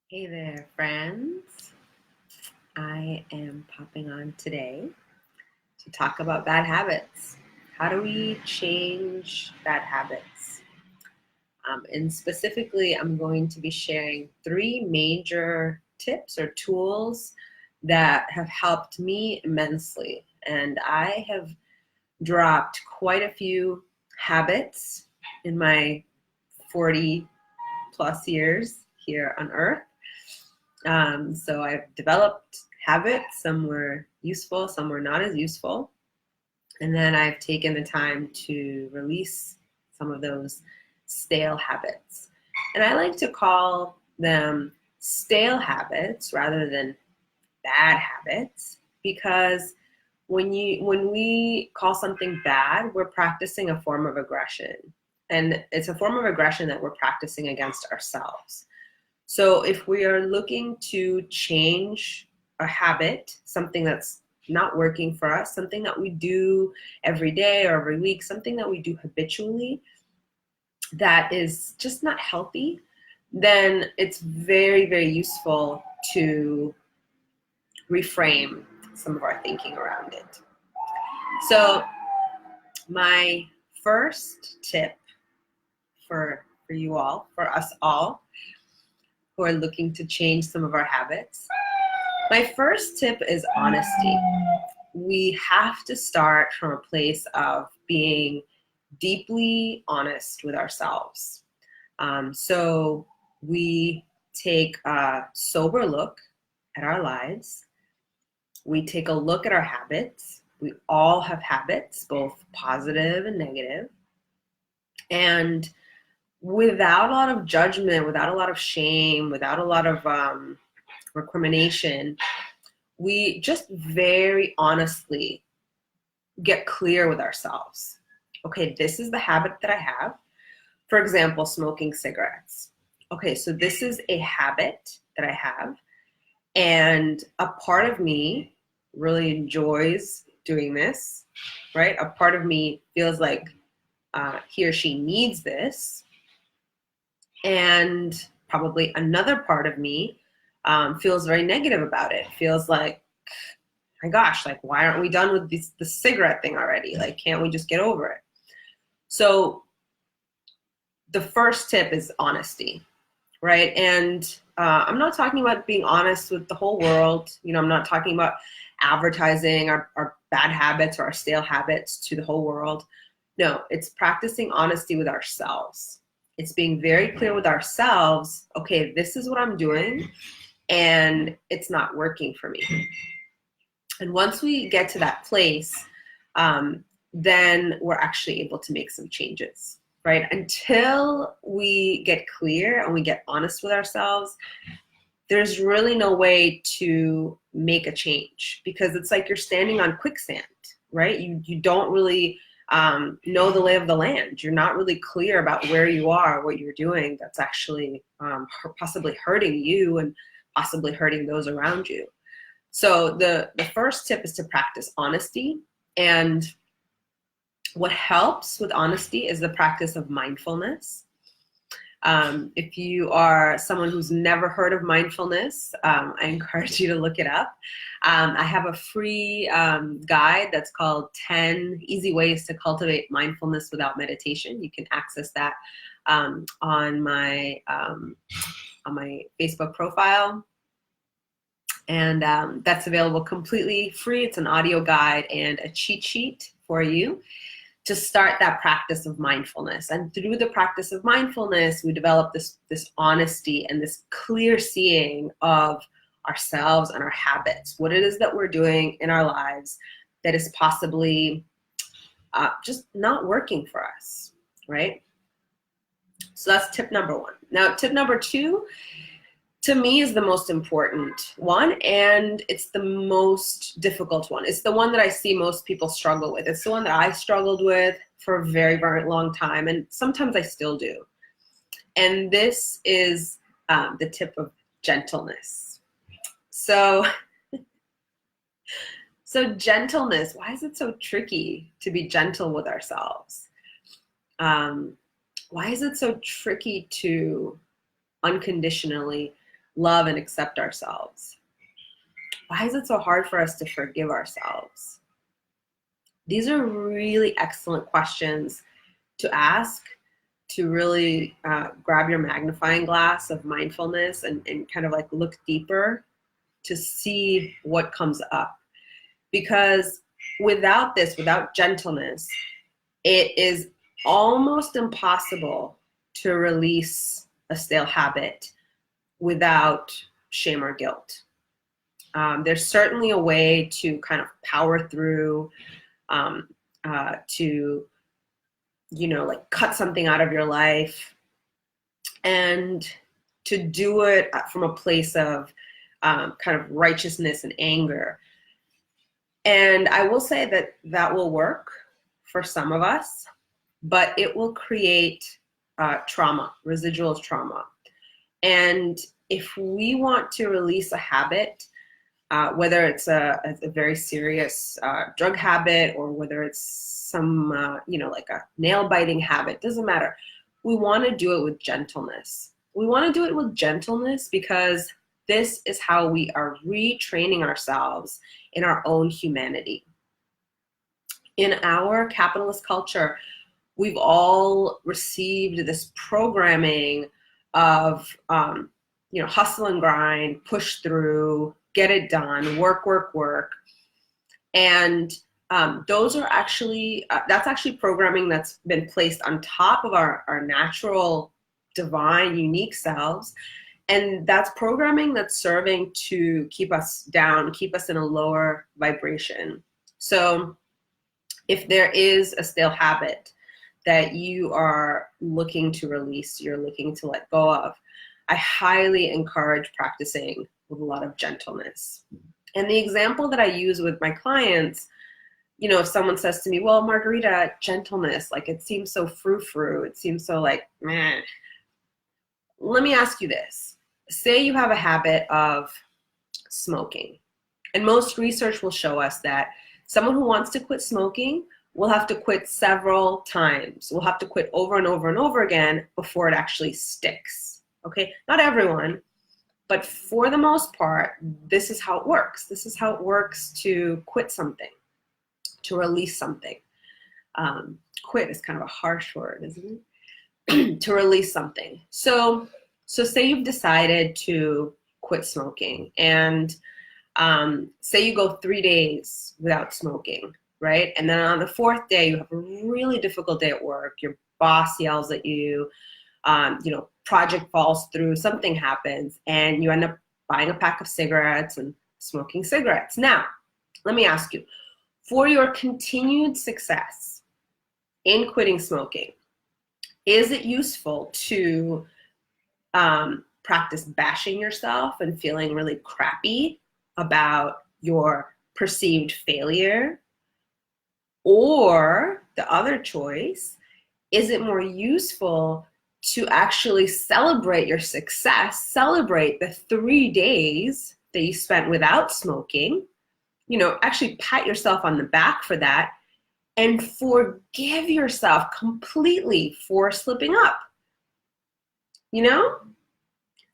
Hey there, friends. I am popping on today to talk about bad habits. How do we change bad habits? And specifically, I'm going to be sharing three major tips or tools that have helped me immensely. And I have dropped quite a few habits in my 40 plus years here on earth. So I've developed habits. Some were useful, some were not as useful. And then I've taken the time to release some of those stale habits. And I like to call them stale habits rather than bad habits, because when we call something bad, we're practicing a form of aggression. And it's a form of aggression that we're practicing against ourselves. So if we are looking to change a habit, something that's not working for us, something that we do every day or every week, something that we do habitually that is just not healthy, then it's very, very useful to reframe some of our thinking around it. So my first tip for you all, for us all, who are looking to change some of our habits. My first tip is honesty. We have to start from a place of being deeply honest with ourselves. So we take a sober look at our lives. We take a look at our habits. We all have habits, both positive and negative. And without a lot of judgment, without a lot of shame, without a lot of recrimination, we just very honestly get clear with ourselves. Okay, this is the habit that I have. For example, smoking cigarettes. Okay, so this is a habit that I have, and a part of me really enjoys doing this, right? A part of me feels like he or she needs this. And probably another part of me feels very negative about it. Feels like, my gosh, like, why aren't we done with the cigarette thing already? Like, can't we just get over it? So the first tip is honesty, right? And I'm not talking about being honest with the whole world. You know, I'm not talking about advertising our bad habits or our stale habits to the whole world. No, it's practicing honesty with ourselves. It's being very clear with ourselves. Okay, this is what I'm doing, and it's not working for me. And once we get to that place, then we're actually able to make some changes, right? Until we get clear and we get honest with ourselves, there's really no way to make a change, because it's like you're standing on quicksand, right? You don't really know the lay of the land. You're not really clear about where you are, what you're doing that's actually possibly hurting you and possibly hurting those around you. So the first tip is to practice honesty. And what helps with honesty is the practice of mindfulness. If you are someone who's never heard of mindfulness, I encourage you to look it up. I have a free guide that's called 10 Easy Ways to Cultivate Mindfulness Without Meditation. You can access that on my Facebook profile. And that's available completely free. It's an audio guide and a cheat sheet for you to start that practice of mindfulness. And through the practice of mindfulness, we develop this honesty and this clear seeing of ourselves and our habits, what it is that we're doing in our lives that is possibly just not working for us, right? So that's tip number one. Now, tip number two, to me, is the most important one, and it's the most difficult one. It's the one that I see most people struggle with. It's the one that I struggled with for a very, very long time, and sometimes I still do. And this is the tip of gentleness. So gentleness, why is it so tricky to be gentle with ourselves? Why is it so tricky to unconditionally love and accept ourselves? Why is it so hard for us to forgive ourselves? These are really excellent questions to ask, to really grab your magnifying glass of mindfulness and kind of like look deeper to see what comes up. Because without this, without gentleness, it is almost impossible to release a stale habit without shame or guilt. There's certainly a way to kind of power through, to, like cut something out of your life, and to do it from a place of kind of righteousness and anger. And I will say that that will work for some of us, but it will create trauma, residual trauma. And if we want to release a habit, whether it's a very serious drug habit or whether it's some, like a nail biting habit, doesn't matter. We want to do it with gentleness. We want to do it with gentleness because this is how we are retraining ourselves in our own humanity. In our capitalist culture, we've all received this programming of, hustle and grind, push through, get it done, work. And those are actually, that's actually programming that's been placed on top of our natural, divine, unique selves. And that's programming that's serving to keep us down, keep us in a lower vibration. So if there is a stale habit that you are looking to release, you're looking to let go of, I highly encourage practicing with a lot of gentleness. And the example that I use with my clients, if someone says to me, well, Margarita, gentleness, like it seems so frou-frou, it seems so like, meh. Let me ask you this. Say you have a habit of smoking. And most research will show us that someone who wants to quit smoking will have to quit several times. Will have to quit over and over and over again before it actually sticks. Okay? Not everyone, but for the most part, this is how it works. This is how it works to quit something, to release something. Quit is kind of a harsh word, isn't it? To release something. So say you've decided to quit smoking, and say you go 3 days without smoking, right? And then on the 4th day, you have a really difficult day at work. Your boss yells at you, project falls through, something happens, and you end up buying a pack of cigarettes and smoking cigarettes. Now, let me ask you, for your continued success in quitting smoking, is it useful to practice bashing yourself and feeling really crappy about your perceived failure? Or the other choice, is it more useful to actually celebrate your success, celebrate the 3 days that you spent without smoking, actually pat yourself on the back for that and forgive yourself completely for slipping up?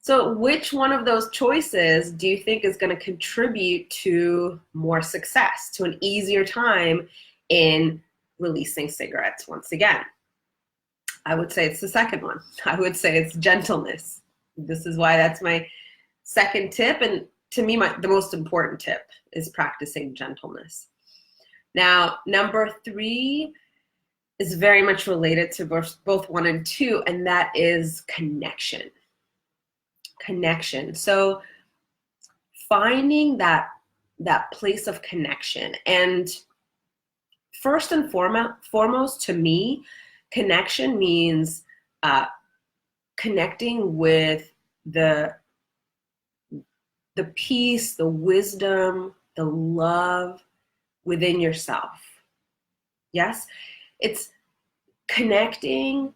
So which one of those choices do you think is going to contribute to more success, to an easier time in releasing cigarettes once again? I would say it's the second one. I would say it's gentleness. This is why that's my second tip. And to me, the most important tip is practicing gentleness. Now, number 3 is very much related to both 1 and 2, and that is connection. Connection. So finding that place of connection. And first and foremost, to me, connection means connecting with the peace, the wisdom, the love within yourself. Yes? It's connecting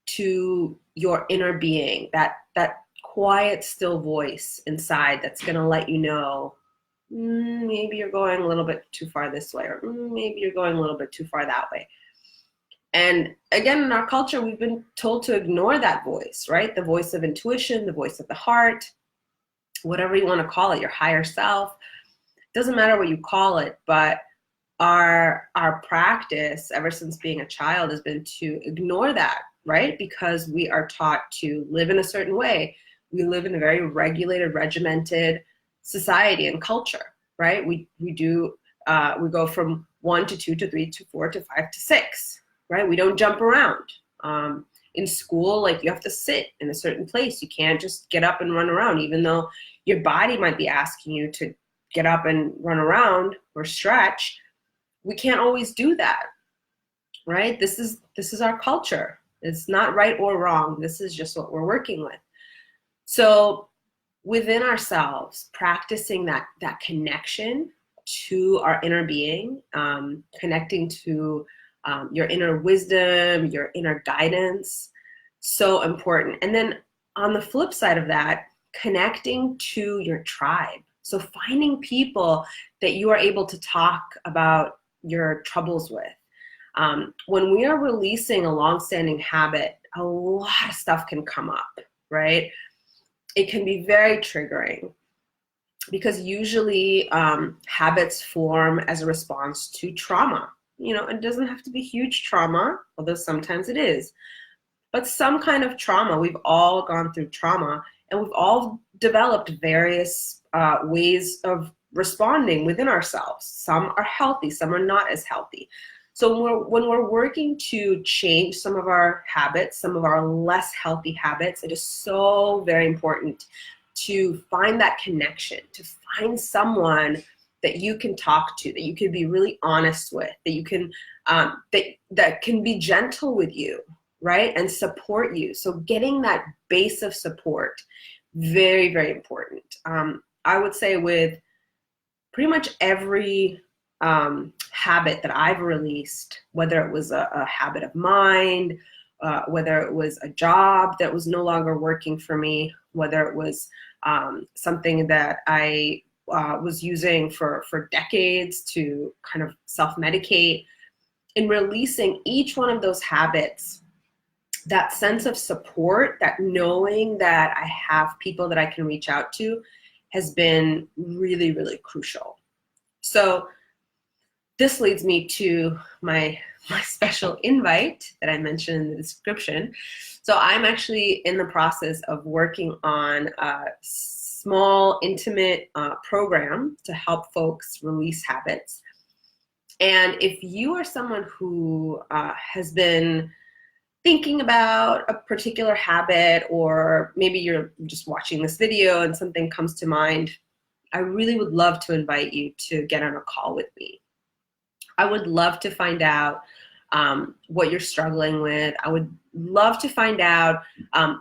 to your inner being, that quiet, still voice inside that's going to let you know, maybe you're going a little bit too far this way, or maybe you're going a little bit too far that way. And again, in our culture, we've been told to ignore that voice, right? The voice of intuition, the voice of the heart. whatever you want to call it, your higher self. Doesn't matter what you call it, but our practice ever since being a child has been to ignore that, right? Because we are taught to live in a certain way. We live in a very regulated, regimented society and culture, right? We go from 1 to 2 to 3 to 4 to 5 to 6, right? We don't jump around. In school, like, you have to sit in a certain place. You can't just get up and run around, even though your body might be asking you to get up and run around or stretch. We can't always do that, right? This is our culture. It's not right or wrong. This is just what we're working with. So within ourselves, practicing that connection to our inner being, connecting to your inner wisdom, your inner guidance, so important. And then on the flip side of that, connecting to your tribe. So finding people that you are able to talk about your troubles with. When we are releasing a long-standing habit, a lot of stuff can come up, right? It can be very triggering because usually habits form as a response to trauma. It doesn't have to be huge trauma, although sometimes it is, but some kind of trauma. We've all gone through trauma, and we've all developed various ways of responding within ourselves. Some are healthy, some are not as healthy. So when we're working to change some of our habits, some of our less healthy habits, it is so very important to find that connection, to find someone that you can talk to, that you can be really honest with, that you can that can be gentle with you, right, and support you. So getting that base of support, very, very important. I would say with pretty much every habit that I've released, whether it was a habit of mind, whether it was a job that was no longer working for me, whether it was something that I was using for decades to kind of self-medicate, in releasing each one of those habits, that sense of support, that knowing that I have people that I can reach out to, has been really, really crucial. So this leads me to my special invite that I mentioned in the description. So I'm actually in the process of working on a small, intimate program to help folks release habits. And if you are someone who has been thinking about a particular habit, or maybe you're just watching this video and something comes to mind, I really would love to invite you to get on a call with me. I would love to find out what you're struggling with. I would love to find out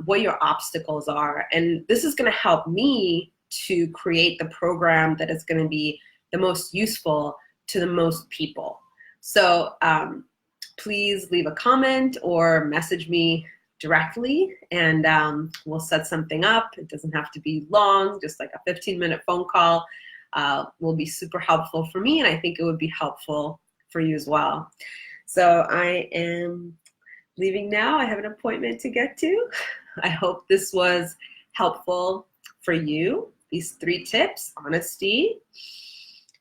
what your obstacles are. And this is going to help me to create the program that is going to be the most useful to the most people. So please leave a comment or message me directly, and we'll set something up. It doesn't have to be long, just like a 15-minute phone call will be super helpful for me, and I think it would be helpful for you as well. So I am leaving now. I have an appointment to get to. I hope this was helpful for you. These 3 tips: honesty,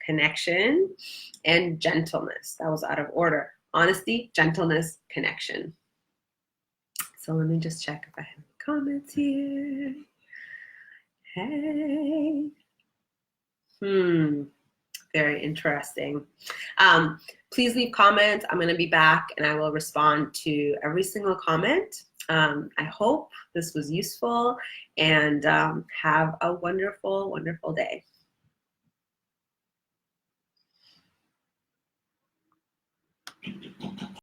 connection, and gentleness. That was out of order. Honesty, gentleness, connection. So let me just check if I have any comments here. Hey. Very interesting. Please leave comments. I'm going to be back and I will respond to every single comment. I hope this was useful, and have a wonderful, wonderful day.